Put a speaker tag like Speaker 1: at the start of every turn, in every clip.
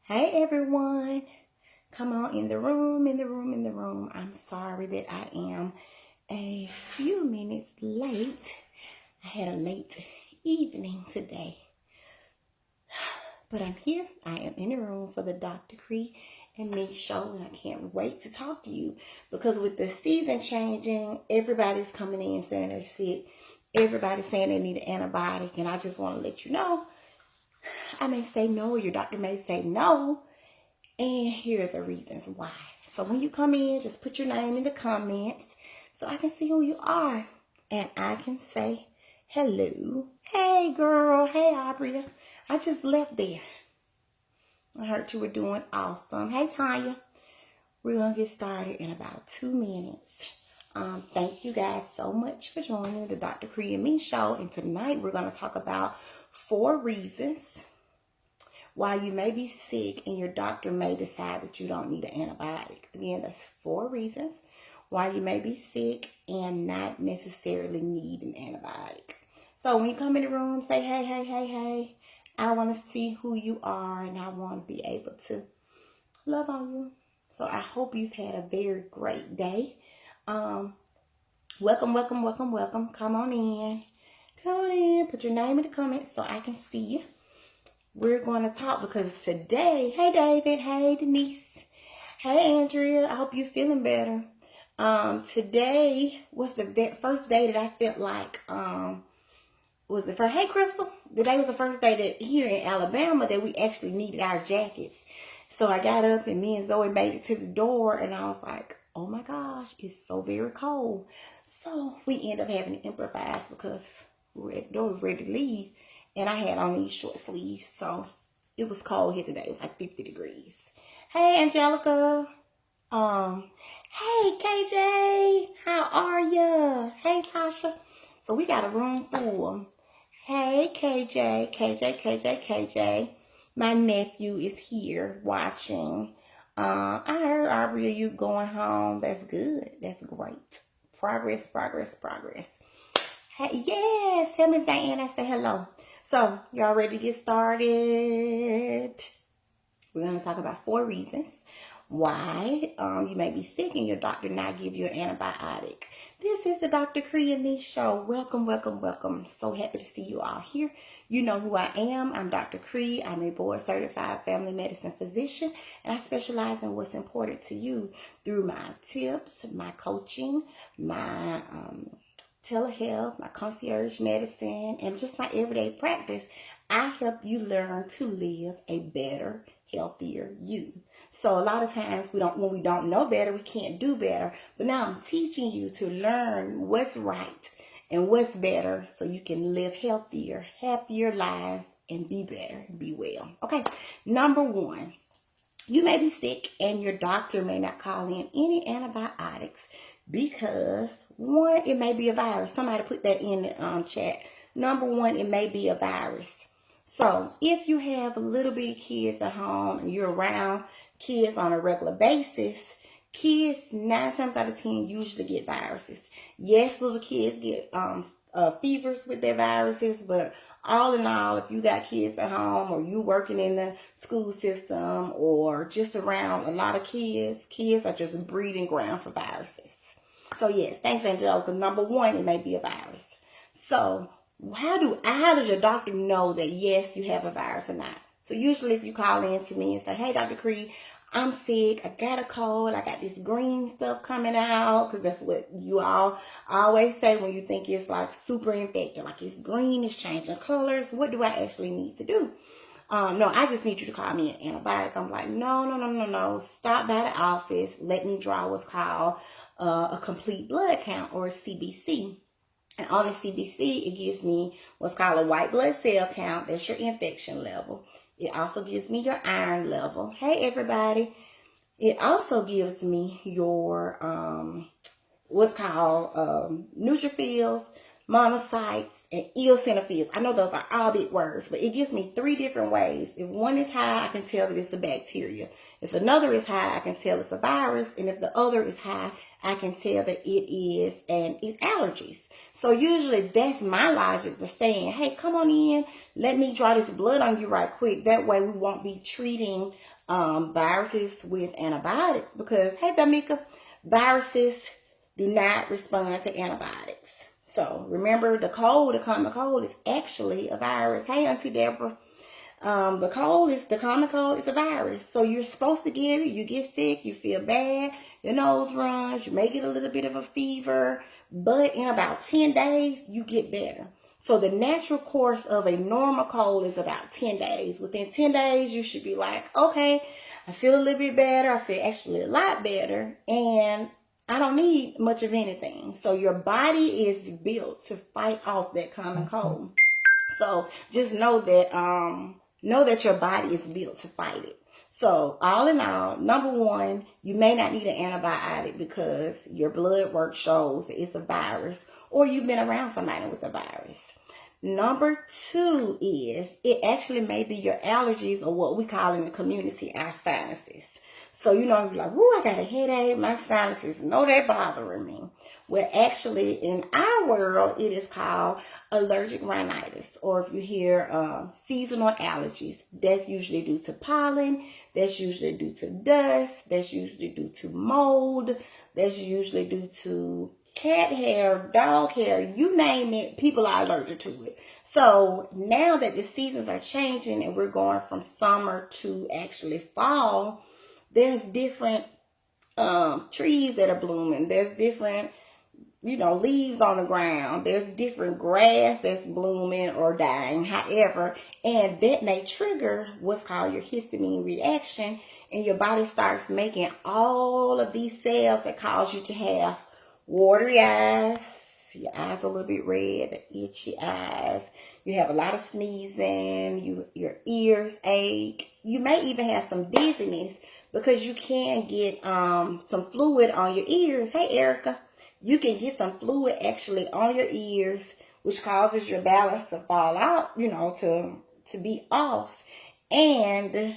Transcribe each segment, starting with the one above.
Speaker 1: Hey everyone, come on in the room, in the room, in the room. I'm sorry that I am a few minutes late. I had a late evening today, but I'm here. I am in the room for the Dr. Kre Me show, and I can't wait to talk to you because with the season changing, everybody's coming in saying they're sick. Everybody's saying they need an antibiotic, and I just want to let you know, I may say no, your doctor may say no, and here are the reasons why. So when you come in, just put your name in the comments so I can see who you are. And I can say hello. Hey girl. Hey Aubrey. I just left there. I heard you were doing awesome. Hey Tanya. We're going to get started in about 2 minutes. Thank you guys so much for joining the Dr. Kre Me show. And tonight we're going to talk about 4 reasons why you may be sick and your doctor may decide that you don't need an antibiotic. Again, that's 4 reasons why you may be sick and not necessarily need an antibiotic. So when you come in the room, say, hey, hey, hey, hey. I want to see who you are and I want to be able to love on you. So I hope you've had a very great day. Welcome, welcome, welcome, welcome. Come on in. Come on in. Put your name in the comments so I can see you. We're going to talk because today, hey David, hey Denise, hey Andrea, I hope you're feeling better. Today was the first day that I felt like, was the first, hey Crystal, today was the first day that here in Alabama that we actually needed our jackets. So I got up and me and Zoe made it to the door and I was like, oh my gosh, it's so very cold. So we ended up having to improvise because we were at the door, we were ready to leave. And I had on these short sleeves, so it was cold here today. It was like 50 degrees. Hey, Angelica. Hey, KJ. How are ya? Hey, Tasha. So we got a room full. Hey, KJ. My nephew is here watching. I heard Aubrey, you going home. That's good. That's great. Progress. Hey, yes. Tell Miss Diana I say hello. So, y'all ready to get started? We're going to talk about 4 reasons why you may be sick and your doctor not give you an antibiotic. This is the Dr. Kre Me show. Welcome, welcome, welcome. So happy to see you all here. You know who I am. I'm Dr. Kre. I'm a board-certified family medicine physician, and I specialize in what's important to you through my tips, my coaching, my telehealth, my concierge medicine, and just my everyday practice. I help you learn to live a better, healthier you. So a lot of times when we don't know better, we can't do better. But now I'm teaching you to learn what's right and what's better so you can live healthier, happier lives and be better, be well. Okay, number 1. You may be sick and your doctor may not call in any antibiotics because 1, it may be a virus. Somebody put that in the chat. Number 1, it may be a virus. So if you have little bitty kids at home and you're around kids on a regular basis, kids 9 times out of 10 usually get viruses. Yes, little kids get fevers with their viruses, but all in all, if you got kids at home or you working in the school system or just around a lot of kids are just a breeding ground for viruses. So yes, thanks Angelica. Number 1, it may be a virus. So how does your doctor know that yes, you have a virus or not? So usually if you call in to me and say, hey Dr. Kre, I'm sick, I got a cold, I got this green stuff coming out, because that's what you all always say when you think it's like super infected, like it's green, it's changing colors. What do I actually need to do? No, I just need you to call me an antibiotic. I'm like, no. Stop by the office. Let me draw what's called a complete blood count, or a CBC. And on the CBC, it gives me what's called a white blood cell count. That's your infection level. It also gives me your iron level. Hey, everybody. It also gives me your what's called neutrophils, monocytes, and eosinophils. I know those are all big words, but it gives me 3 different ways. If one is high, I can tell that it's a bacteria. If another is high, I can tell it's a virus. And if the other is high, I can tell that it's allergies. So usually that's my logic for saying, hey, come on in. Let me draw this blood on you right quick. That way we won't be treating viruses with antibiotics. Because, hey, Damika, viruses do not respond to antibiotics. So remember, the common cold is actually a virus. Hey, Auntie Deborah. The common cold is a virus. So you're supposed to get it. You get sick, you feel bad, your nose runs, you may get a little bit of a fever, but in about 10 days, you get better. So the natural course of a normal cold is about 10 days. Within 10 days, you should be like, okay, I feel a little bit better. I feel actually a lot better. And I don't need much of anything. So your body is built to fight off that common cold. So just know that your body is built to fight it. So all in all, number 1, you may not need an antibiotic because your blood work shows that it's a virus, or you've been around somebody with a virus. Number 2 is it actually may be your allergies, or what we call in the community our sinuses. So, you're like, I got a headache. My sinuses, no, they're bothering me. Well, actually, in our world, it is called allergic rhinitis. Or if you hear seasonal allergies, that's usually due to pollen. That's usually due to dust. That's usually due to mold. That's usually due to cat hair, dog hair, you name it, people are allergic to it. So now that the seasons are changing and we're going from summer to actually fall, there's different trees that are blooming. There's different, leaves on the ground. There's different grass that's blooming or dying, however. And that may trigger what's called your histamine reaction. And your body starts making all of these cells that cause you to have watery eyes. Your eyes are a little bit red, itchy eyes. You have a lot of sneezing. Your ears ache. You may even have some dizziness, because you can get some fluid on your ears. Hey, Erica. You can get some fluid actually on your ears, which causes your balance to fall out, to be off. And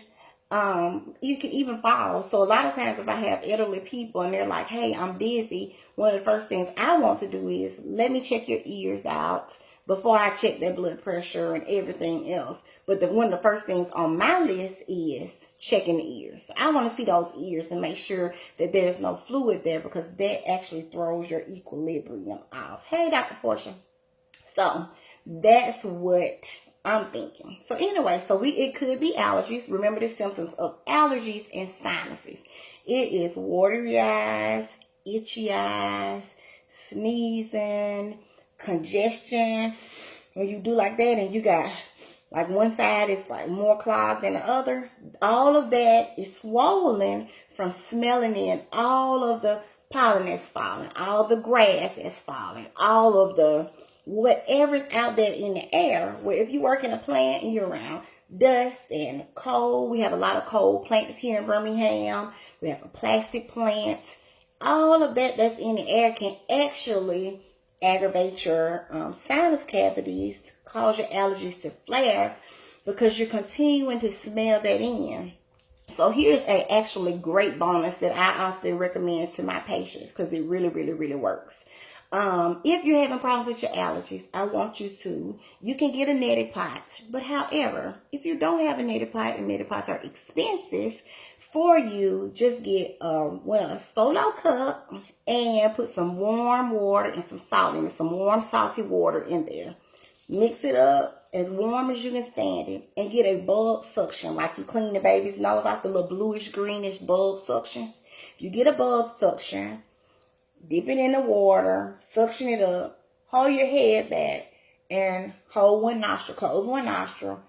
Speaker 1: you can even fall. So a lot of times if I have elderly people and they're like, hey, I'm dizzy, one of the first things I want to do is let me check your ears out before I check their blood pressure and everything else. But one of the first things on my list is checking the ears. So I want to see those ears and make sure that there's no fluid there, because that actually throws your equilibrium off. Hey, Dr. Portia. So that's what I'm thinking. So anyway, it could be allergies. Remember the symptoms of allergies and sinuses. It is watery eyes, itchy eyes, sneezing, congestion. When you do like that and you got like one side is like more clogged than the other, all of that is swollen from smelling in all of the pollen that's falling, all the grass that's falling, all of the whatever's out there in the air. Where if you work in a plant and you're around dust and cold, we have a lot of cold plants here in Birmingham. We have a plastic plant. All of that that's in the air can actually aggravate your sinus cavities, cause your allergies to flare, because you're continuing to smell that in. So here's a actually great bonus that I often recommend to my patients, because it really, really, really works. If you're having problems with your allergies, I want you can get a neti pot. But however, if you don't have a neti pot, and neti pots are expensive for you, just get a solo cup and put some warm water and some salt in it, some warm salty water in there. Mix it up as warm as you can stand it, and get a bulb suction, like you clean the baby's nose off, the little bluish greenish bulb suctions. If you get a bulb suction, dip it in the water, suction it up, hold your head back, and hold one nostril, close one nostril,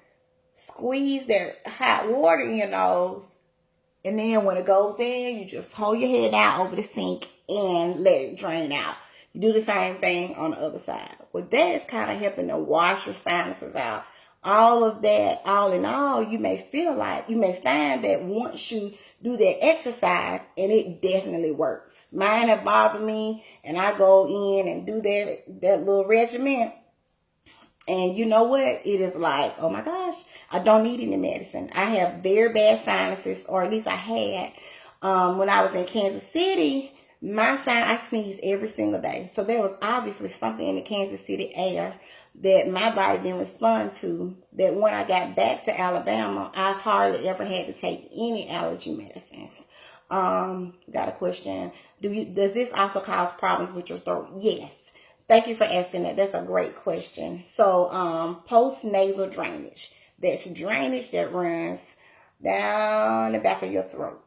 Speaker 1: squeeze that hot water in your nose, and then when it goes in, you just hold your head out over the sink and let it drain out. You do the same thing on the other side. Well, that is kind of helping to wash your sinuses out all of that, all in all, you may find that once you do that exercise, and it definitely works. Mine have bothered me, and I go in and do that little regimen. And you know what? It is like, oh my gosh, I don't need any medicine. I have very bad sinuses, or at least I had. When I was in Kansas City, I sneezed every single day. So there was obviously something in the Kansas City air that my body didn't respond to, that when I got back to Alabama, I've hardly ever had to take any allergy medicines. Got a question. Does this also cause problems with your throat? Yes. Thank you for asking that. That's a great question. So, post-nasal drainage. That's drainage that runs down the back of your throat.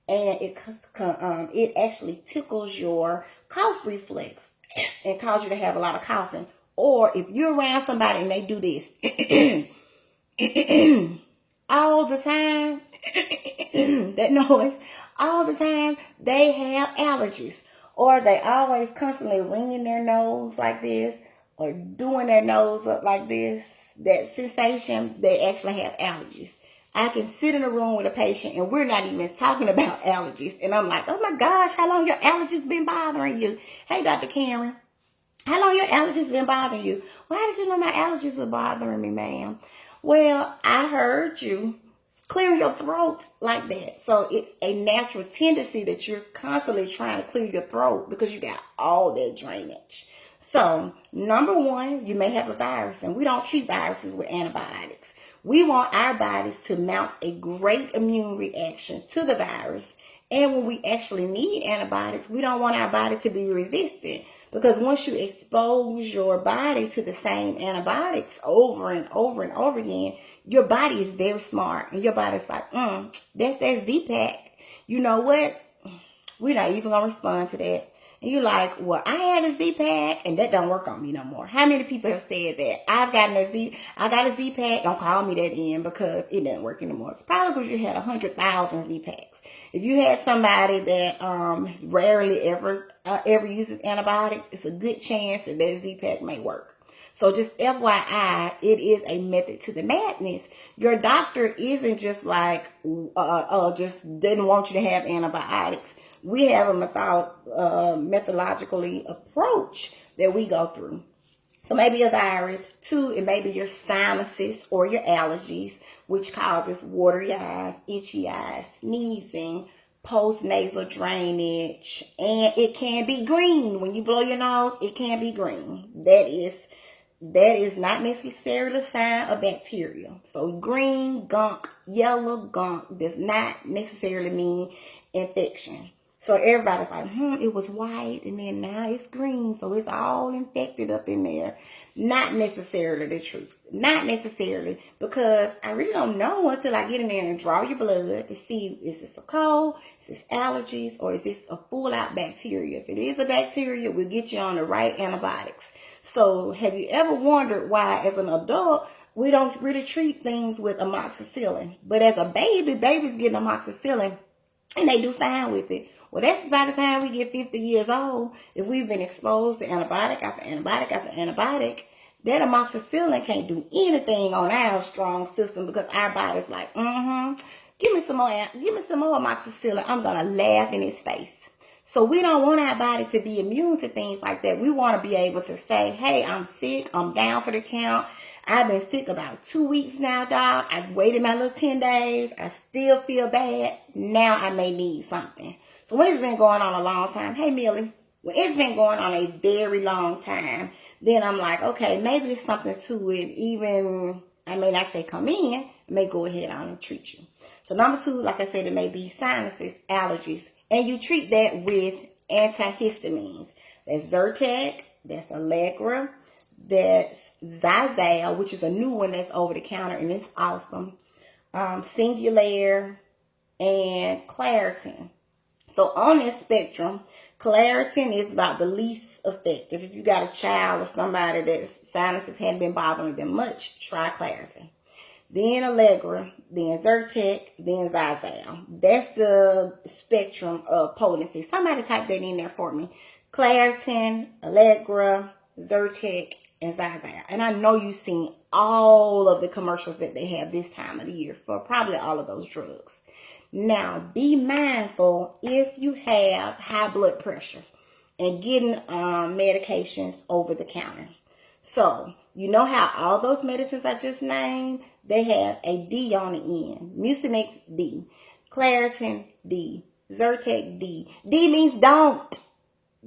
Speaker 1: And it actually tickles your cough reflex and cause you to have a lot of coughing. Or if you're around somebody and they do this all the time, that noise, all the time, they have allergies. Or they always constantly wringing their nose like this, or doing their nose up like this, that sensation, they actually have allergies. I can sit in a room with a patient and we're not even talking about allergies. And I'm like, oh my gosh, how long your allergies been bothering you? Hey, Dr. Karen, how long your allergies been bothering you? Why did you know my allergies are bothering me, ma'am? Well, I heard you clear your throat like that. So it's a natural tendency that you're constantly trying to clear your throat because you got all that drainage. So number one, you may have a virus, and we don't treat viruses with antibiotics. We want our bodies to mount a great immune reaction to the virus. And when we actually need antibiotics, we don't want our body to be resistant, because once you expose your body to the same antibiotics over and over and over again, your body is very smart. And your body's like, that's that Z-Pack. You know what? We're not even going to respond to that. And you're like, well, I had a Z-Pack and that don't work on me no more. How many people have said that? I got a Z-Pack. Don't call me that in because it doesn't work anymore. It's probably because you had 100,000 Z-Packs. If you had somebody that rarely ever uses antibiotics, it's a good chance that Z-Pack may work. So just FYI, it is a method to the madness. Your doctor isn't just like, just didn't want you to have antibiotics. We have a methodologically approach that we go through. So maybe a virus. 2, it may be your sinuses or your allergies, which causes watery eyes, itchy eyes, sneezing, post-nasal drainage, and it can be green. When you blow your nose, it can be green. That is not necessarily a sign of bacteria. So green, gunk, yellow, gunk does not necessarily mean infection. So everybody's like, it was white and then now it's green. So it's all infected up in there. Not necessarily the truth. Not necessarily. Because I really don't know until I get in there and draw your blood to see, is this a cold? Is this allergies? Or is this a full out bacteria? If it is a bacteria, we'll get you on the right antibiotics. So have you ever wondered why as an adult, we don't really treat things with amoxicillin? But as a baby's getting amoxicillin and they do fine with it. Well, that's by the time we get 50 years old. If we've been exposed to antibiotic after antibiotic after antibiotic, that amoxicillin can't do anything on our strong system because our body's like, give me some more amoxicillin. I'm going to laugh in his face. So we don't want our body to be immune to things like that. We want to be able to say, hey, I'm sick. I'm down for the count. I've been sick about 2 weeks now, dog. I waited my little 10 days. I still feel bad. Now I may need something. So when it's been going on a long time, hey, Millie, when it's been going on a very long time, then I'm like, okay, maybe there's something to it. Even, I may not say come in, I may go ahead on and treat you. So number 2, like I said, it may be sinuses, allergies, and you treat that with antihistamines. That's Zyrtec, that's Allegra, that's Zazal, which is a new one that's over the counter, and it's awesome. Singulair and Claritin. So on this spectrum, Claritin is about the least effective. If you got a child or somebody that's sinuses hadn't been bothering them much, try Claritin. Then Allegra, then Zyrtec, then Zazal. That's the spectrum of potency. Somebody type that in there for me. Claritin, Allegra, Zyrtec, and Zaza. And I know you've seen all of the commercials that they have this time of the year for probably all of those drugs. Now, be mindful if you have high blood pressure and getting medications over the counter. So, you know how all those medicines I just named, they have a D on the end. Mucinex D, Claritin D, Zyrtec D. D means don't.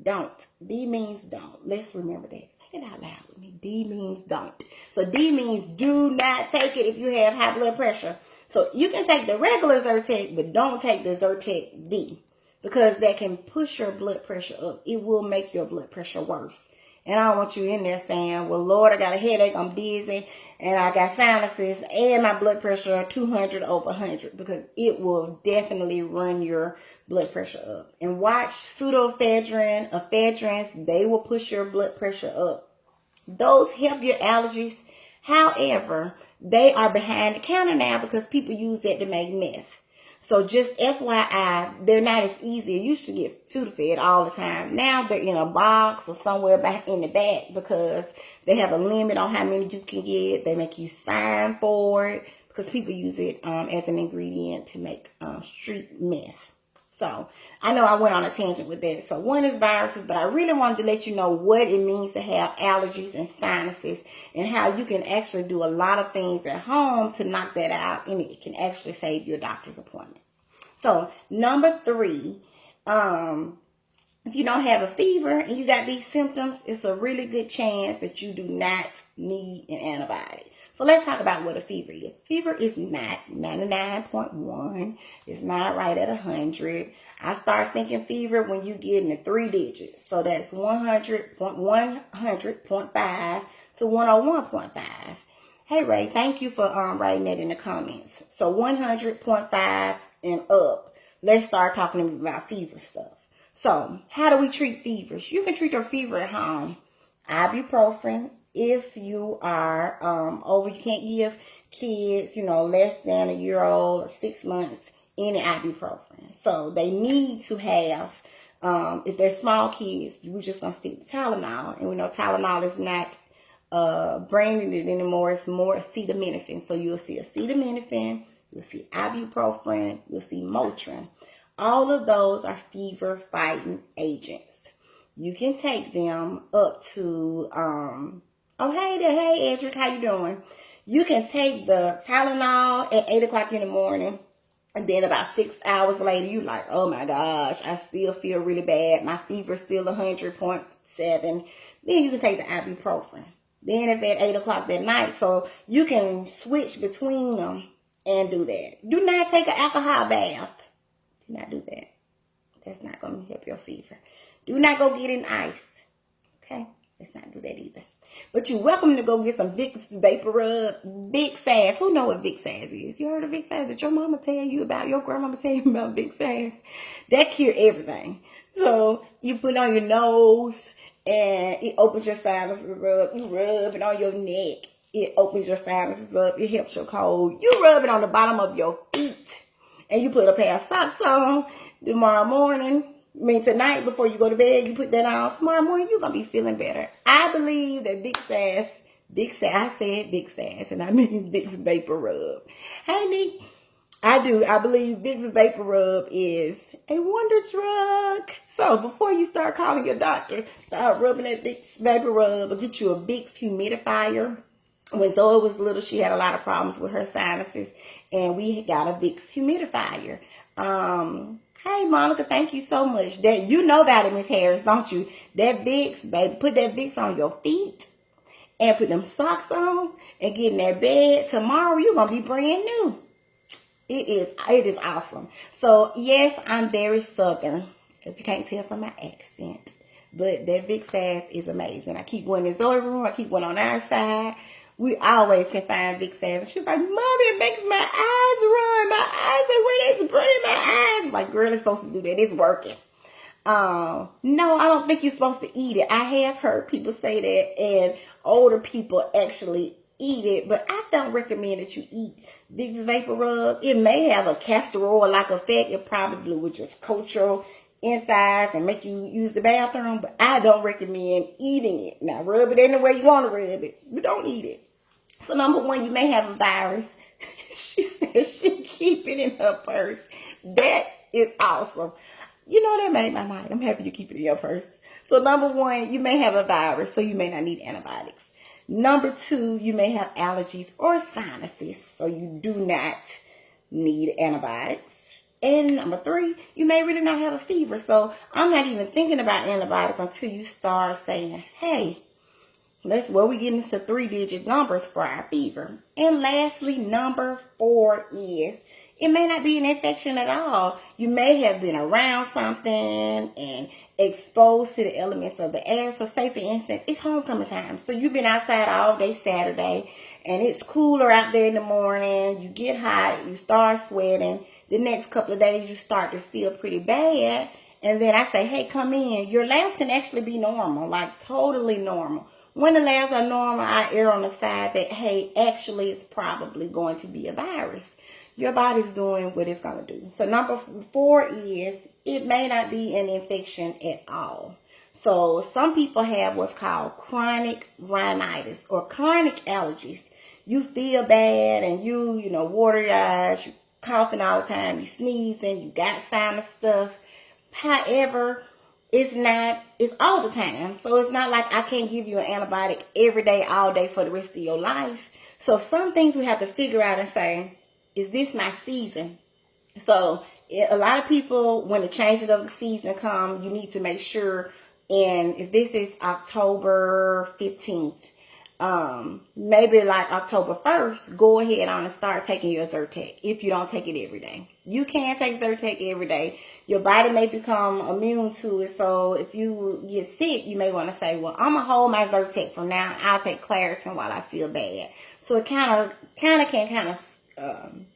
Speaker 1: Don't. D means don't. Let's remember that. Say it out loud with me. D means don't. So D means do not take it if you have high blood pressure. So you can take the regular Zyrtec, but don't take the Zyrtec D, because that can push your blood pressure up. It will make your blood pressure worse. And I don't want you in there saying, well, Lord, I got a headache, I'm dizzy, and I got sinuses, and my blood pressure 200 over 100, because it will definitely run your blood pressure up. And watch pseudoephedrine, ephedrines, they will push your blood pressure up. Those help your allergies. However, they are behind the counter now because people use that to make meth. So just FYI, they're not as easy. You used to get Sudafed all the time. Now they're in a box or somewhere back in the back because they have a limit on how many you can get. They make you sign for it because people use it as an ingredient to make street meth. So I know I went on a tangent with that. So one is viruses, but I really wanted to let you know what it means to have allergies and sinuses and how you can actually do a lot of things at home to knock that out, and it can actually save your doctor's appointment. So number 3, if you don't have a fever and you got these symptoms, it's a really good chance that you do not need an antibiotic. So let's talk about what a fever is. Fever is not 99.1. It's not right at 100. I start thinking fever when you get in the 3 digits. So that's 100.5 to 101.5. Hey, Ray, thank you for writing that in the comments. So 100.5 and up. Let's start talking about fever stuff. So how do we treat fevers? You can treat your fever at home. Ibuprofen. If you are over, you can't give kids, less than a year old or 6 months, any ibuprofen. So they need to have, if they're small kids, we're just going to stick to Tylenol. And we know Tylenol is not branded anymore. It's more acetaminophen. So you'll see acetaminophen, you'll see ibuprofen, you'll see Motrin. All of those are fever fighting agents. You can take them up to, oh, hey there. Hey, Edric, how you doing? You can take the Tylenol at 8 o'clock in the morning, and then about 6 hours later, you're like, oh my gosh, I still feel really bad. My fever's still 100.7. Then you can take the ibuprofen. Then if at 8 o'clock that night, so you can switch between them and do that. Do not take an alcohol bath. Do not do that. That's not going to help your fever. Do not go get in ice. Okay? Let's not do that either. But you're welcome to go get some Vicks Vapor Rub, Vicks Sass. Who know what Vicks Sass is? You heard of Vicks Sass? Did your mama tell you about, your grandmama tell you about Vicks Sass? That cure everything. So you put it on your nose and it opens your sinuses up. You rub it on your neck. It opens your sinuses up. It helps your cold. You rub it on the bottom of your feet. And you put a pair of socks on tomorrow morning. Tonight before you go to bed, you put that on. Tomorrow morning, you're going to be feeling better. I believe that Vicks Sass, I said Vicks Sass, and I mean Vicks Vapor Rub. Hey, Nick, I do. I believe Vicks Vapor Rub is a wonder drug. So before you start calling your doctor, start rubbing that Vicks Vapor Rub or get you a Vicks humidifier. When Zoe was little, she had a lot of problems with her sinuses, and we got a Vicks humidifier. Hey, Monica, thank you so much. That you know about it, Miss Harris, don't you? That Vicks, baby, put that Vicks on your feet and put them socks on and get in that bed. Tomorrow, you're going to be brand new. It is awesome. So, yes, I'm very Southern, if you can't tell from my accent. But that Vicks Sass is amazing. I keep one in Zoe's room. I keep one on our side. We always can find Vicks Sass. And she's like, Mommy, it makes my eyes run. My eyes are red. It's burning my eyes. I'm like, girl, it's supposed to do that. It's working. No, I don't think you're supposed to eat it. I have heard people say that, and older people actually eat it, but I don't recommend that you eat Vicks Vapor Rub. It may have a castor oil-like effect. It probably would just coat your insides and make you use the bathroom, but I don't recommend eating it. Now, rub it anywhere you want to rub it, but don't eat it. So number one, you may have a virus. She says she keep it in her purse. That is awesome. You know, that made my night. I'm happy you keep it in your purse. So number one, you may have a virus, so you may not need antibiotics. Number two, you may have allergies or sinuses, so you do not need antibiotics. And number three, you may really not have a fever, so I'm not even thinking about antibiotics until you start saying, hey, that's where we get into 3-digit numbers for our fever. And lastly, number 4 is, it may not be an infection at all. You may have been around something and exposed to the elements of the air. So say, for instance, it's homecoming time. So you've been outside all day Saturday, and it's cooler out there in the morning. You get hot. You start sweating. The next couple of days, you start to feel pretty bad. And then I say, hey, come in. Your labs can actually be normal, like totally normal. When the labs are normal, I err on the side that, hey, actually it's probably going to be a virus. Your body's doing what it's going to do. So number 4 is, it may not be an infection at all. So some people have what's called chronic rhinitis or chronic allergies. You feel bad and you know, water your eyes, you coughing all the time, you sneezing, you got sinus stuff. However, it's all the time. So it's not like I can't give you an antibiotic every day, all day for the rest of your life. So some things we have to figure out and say, is this my season? So a lot of people, when the changes of the season come, you need to make sure, and if this is October 15th, maybe like October 1st, go ahead on and start taking your Zyrtec if you don't take it every day. You can take Zyrtec every day. Your body may become immune to it. So if you get sick, you may want to say, well, I'm going to hold my Zyrtec for now. I'll take Claritin while I feel bad. So it kind of can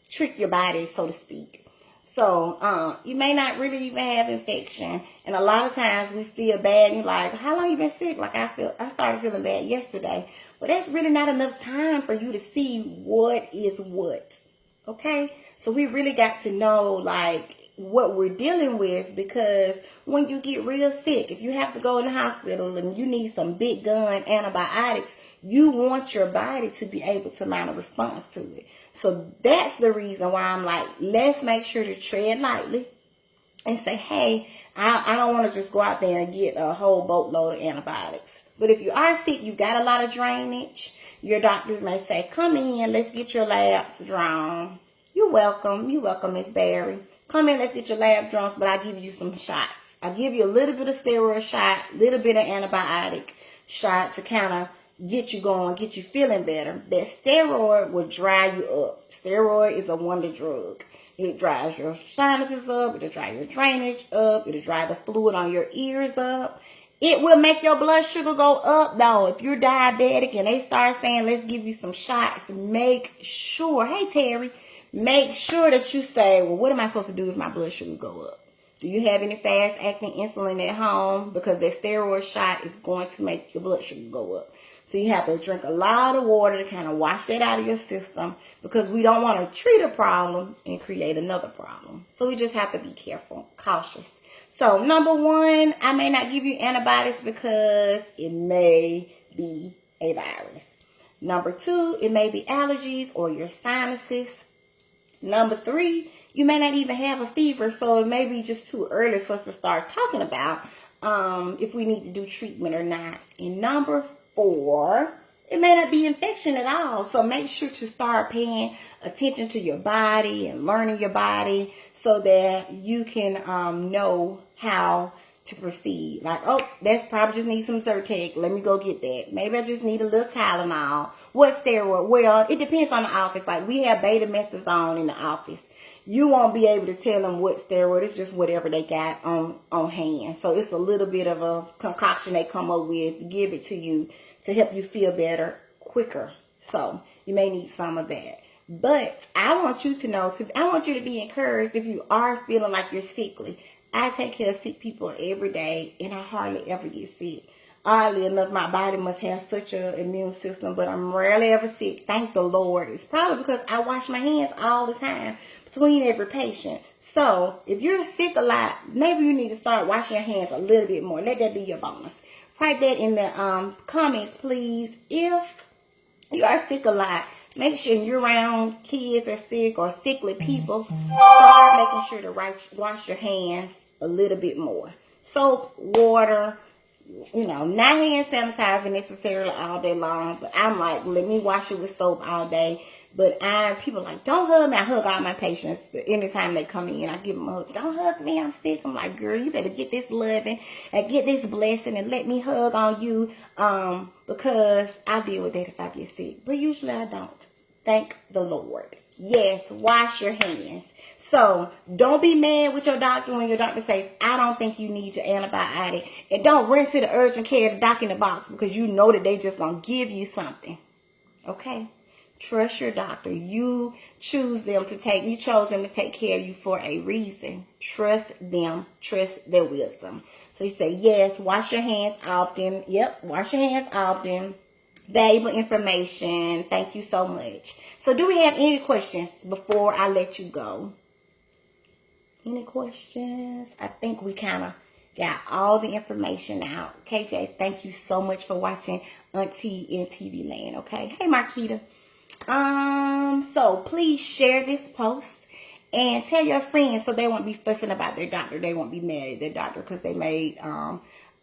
Speaker 1: trick your body, so to speak. So you may not really even have infection. And a lot of times we feel bad. And you're like, how long you been sick? Like I started feeling bad yesterday. But that's really not enough time for you to see what is what. Okay? So we really got to know, like, what we're dealing with, because when you get real sick, if you have to go in the hospital and you need some big gun antibiotics, you want your body to be able to mount a response to it. So that's the reason why I'm like, let's make sure to tread lightly and say, hey, I don't want to just go out there and get a whole boatload of antibiotics. But if you are sick, you got a lot of drainage, your doctors may say, come in, let's get your labs drawn. You're welcome. You're welcome, Miss Barry. Come in, let's get your lab drawn, but I'll give you some shots. I'll give you a little bit of steroid shot, a little bit of antibiotic shot to kind of get you going, get you feeling better. That steroid will dry you up. Steroid is a wonder drug. It dries your sinuses up. It'll dry your drainage up. It'll dry the fluid on your ears up. It will make your blood sugar go up. Now, if you're diabetic and they start saying, let's give you some shots, make sure, hey, Terry, make sure that you say, well, what am I supposed to do if my blood sugar go up? Do you have any fast-acting insulin at home? Because that steroid shot is going to make your blood sugar go up. So you have to drink a lot of water to kind of wash that out of your system, because we don't want to treat a problem and create another problem. So we just have to be careful, cautious. So number 1, I may not give you antibiotics because it may be a virus. Number 2, it may be allergies or your sinuses. Number 3, you may not even have a fever, so it may be just too early for us to start talking about if we need to do treatment or not. And number 4, it may not be infection at all, so make sure to start paying attention to your body and learning your body so that you can know how to proceed. Like, oh, that's probably just need some Zyrtec. Let me go get that. Maybe I just need a little Tylenol. What steroid? Well, it depends on the office. Like, we have betamethasone in the office. You won't be able to tell them what steroid. It's just whatever they got on hand. So it's a little bit of a concoction they come up with, give it to you to help you feel better quicker. So you may need some of that. But I want you to know, I want you to be encouraged if you are feeling like you're sickly. I take care of sick people every day, and I hardly ever get sick. Oddly enough, my body must have such an immune system, but I'm rarely ever sick. Thank the Lord. It's probably because I wash my hands all the time. between every patient. So if you're sick a lot, maybe you need to start washing your hands a little bit more. Let that be your bonus. Write that in the comments, please. If you are sick a lot, make sure you're around kids that are sick or sickly people. Start making sure to wash your hands a little bit more. Soap, water, you know, not hand sanitizer necessarily all day long, but I'm like, let me wash it with soap all day. But people are like, don't hug me. I hug all my patients anytime they come in. I give them a hug. Don't hug me, I'm sick. I'm like, girl, you better get this loving and get this blessing and let me hug on you, because I deal with that if I get sick. But usually I don't. Thank the Lord. Yes, wash your hands. So don't be mad with your doctor when your doctor says, I don't think you need your antibiotic. And don't run to the urgent care, the doc in the box, because you know that they just going to give you something. Okay? Trust your doctor. You chose them to take care of you for a reason. Trust them. Trust their wisdom. So you say, yes, wash your hands often. Yep, wash your hands often. Valuable information. Thank you so much. So do we have any questions before I let you go? Any questions? I think we kind of got all the information out. KJ, thank you so much for watching Auntie in TV Land, okay? Hey, Marquita. So please share this post and tell your friends so they won't be fussing about their doctor. They won't be mad at their doctor because they made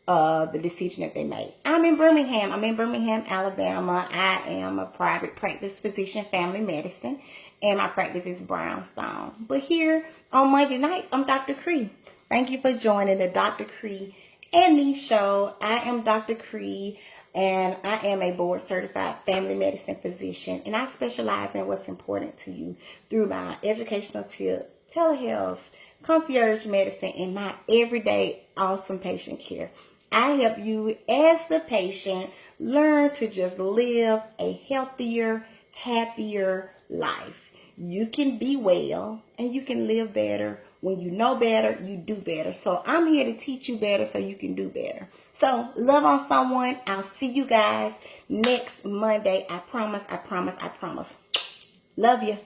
Speaker 1: the decision that they made. I'm in Birmingham. I'm in Birmingham, Alabama. I am a private practice physician, family medicine, and my practice is Brownstone. But here on Monday nights, I'm Dr. Kre. Thank you for joining the Dr. Kre and Me show. I am Dr. Kre, and I am a board-certified family medicine physician, and I specialize in what's important to you through my educational tips, telehealth, concierge medicine, and my everyday awesome patient care. I help you as the patient learn to just live a healthier, happier life. You can be well and you can live better. When you know better, you do better. So I'm here to teach you better so you can do better. So love on someone. I'll see you guys next Monday. I promise, I promise, I promise. Love you.